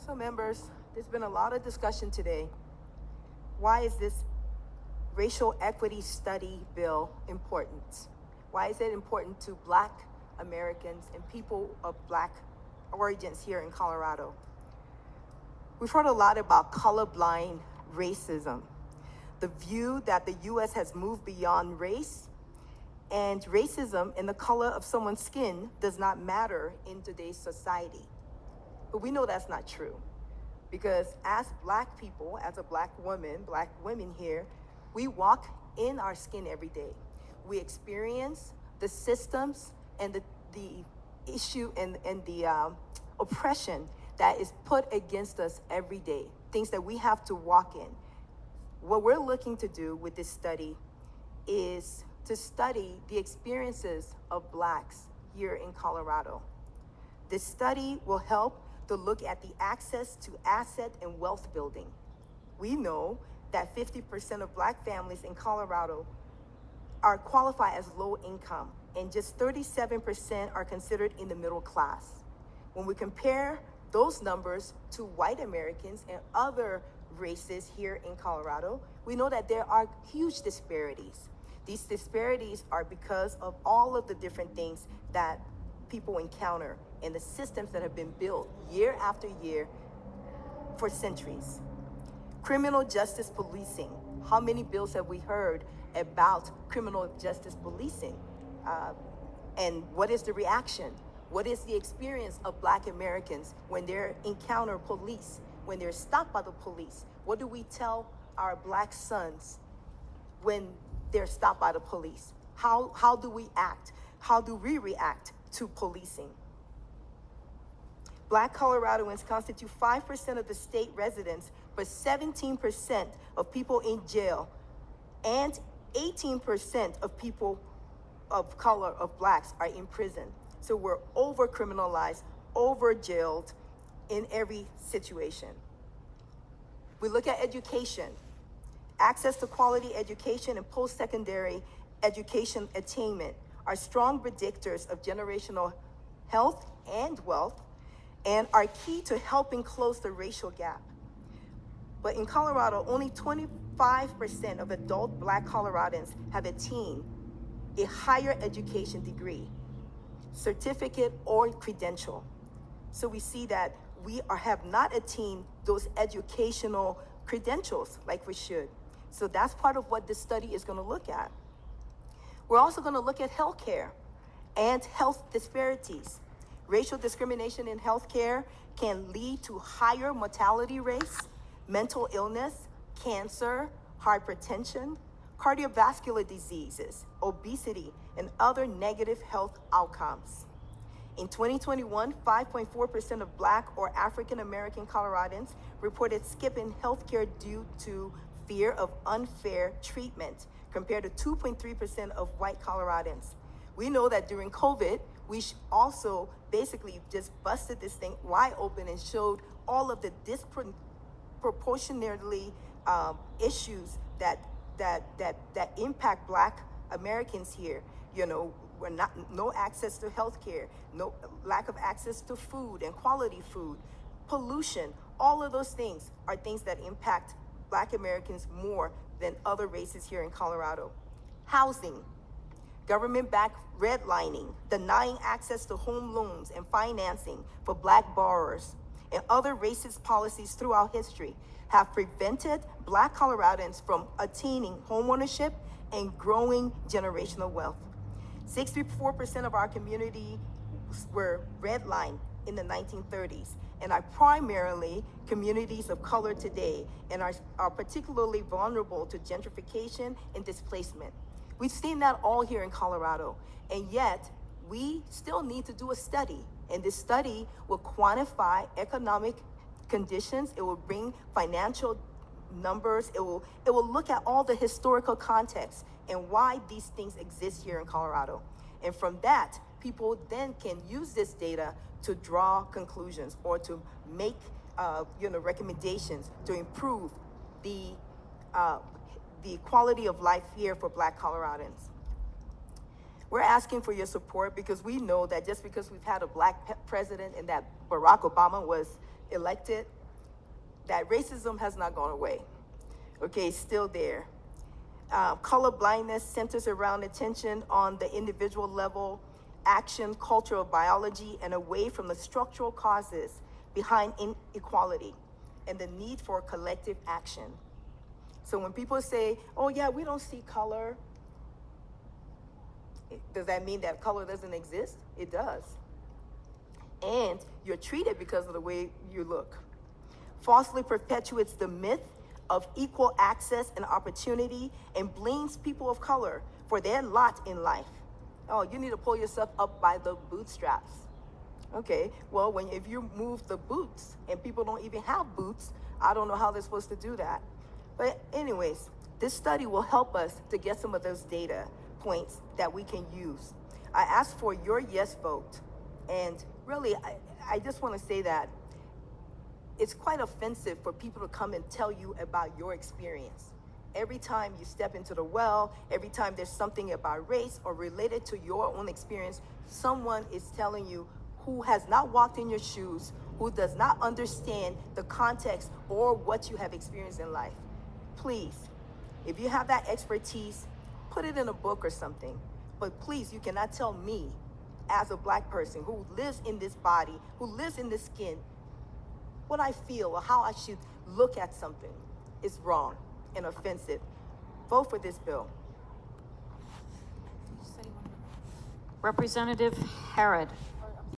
So members, there's been a lot of discussion today. Why is this racial equity study bill important? Why is it important to Black Americans and people of Black origins here in Colorado? We've heard a lot about colorblind racism, the view that the US has moved beyond race, and racism and the color of someone's skin does not matter in today's society. But we know that's not true, because as Black people, as a Black women here, we walk in our skin every day. We experience the systems and the issue and the oppression that is put against us every day, things that we have to walk in. What we're looking to do with this study is to study the experiences of Blacks here in Colorado. This study will help to look at the access to asset and wealth building. We know that 50% of Black families in Colorado are qualified as low income, and just 37% are considered in the middle class. When we compare those numbers to white Americans and other races here in Colorado, we know that there are huge disparities. These disparities are because of all of the different things that people encounter and the systems that have been built year after year for centuries. Criminal justice policing. How many bills have we heard about criminal justice policing? And what is the reaction? What is the experience of Black Americans when they encounter police, when they're stopped by the police? What do we tell our Black sons when they're stopped by the police? How do we act? How do we react to policing? Black Coloradans constitute 5% of the state residents, but 17% of people in jail and 18% of people of color, of Blacks, are in prison. So we're over-criminalized, over-jailed in every situation. We look at education. Access to quality education and post-secondary education attainment are strong predictors of generational health and wealth, and are key to helping close the racial gap. But in Colorado, only 25% of adult Black Coloradans have attained a higher education degree, certificate, or credential. So we see that we have not attained those educational credentials like we should. So that's part of what this study is going to look at. We're also going to look at healthcare and health disparities. Racial discrimination in healthcare can lead to higher mortality rates, mental illness, cancer, hypertension, cardiovascular diseases, obesity, and other negative health outcomes. In 2021, 5.4% of Black or African American Coloradans reported skipping healthcare due to fear of unfair treatment, compared to 2.3% of white Coloradans. We know that during COVID, we also basically just busted this thing wide open and showed all of the disproportionately issues that impact Black Americans here. You know, no access to healthcare, no lack of access to food and quality food, pollution. All of those things are things that impact Black Americans more than other races here in Colorado. Housing, government-backed redlining, denying access to home loans and financing for Black borrowers, and other racist policies throughout history have prevented Black Coloradans from attaining homeownership and growing generational wealth. 64% of our community were redlined in the 1930s and are primarily communities of color today, and are particularly vulnerable to gentrification and displacement. We've seen that all here in Colorado, and yet we still need to do a study, and this study will quantify economic conditions. It will bring financial numbers. It will look at all the historical context and why these things exist here in Colorado. And from that, people then can use this data to draw conclusions or to make recommendations to improve the quality of life here for Black Coloradans. We're asking for your support because we know that just because we've had a Black president and that Barack Obama was elected that racism has not gone away. Okay, it's still there. Color blindness centers around attention on the individual level, action, culture of biology, and away from the structural causes behind inequality and the need for collective action. So when people say, oh yeah, we don't see color, does that mean that color doesn't exist? It does. And you're treated because of the way you look. Falsely perpetuates the myth of equal access and opportunity and blames people of color for their lot in life. Oh, you need to pull yourself up by the bootstraps. Okay, well, if you move the boots and people don't even have boots, I don't know how they're supposed to do that. But anyways, this study will help us to get some of those data points that we can use. I asked for your yes vote. And really, I just want to say that it's quite offensive for people to come and tell you about your experience. Every time you step into the well, every time there's something about race or related to your own experience, someone is telling you who has not walked in your shoes, who does not understand the context or what you have experienced in life. Please, if you have that expertise, put it in a book or something. But please, you cannot tell me as a Black person who lives in this body, who lives in this skin, what I feel or how I should look at something is wrong and offensive. Vote for this bill. Representative Harrod.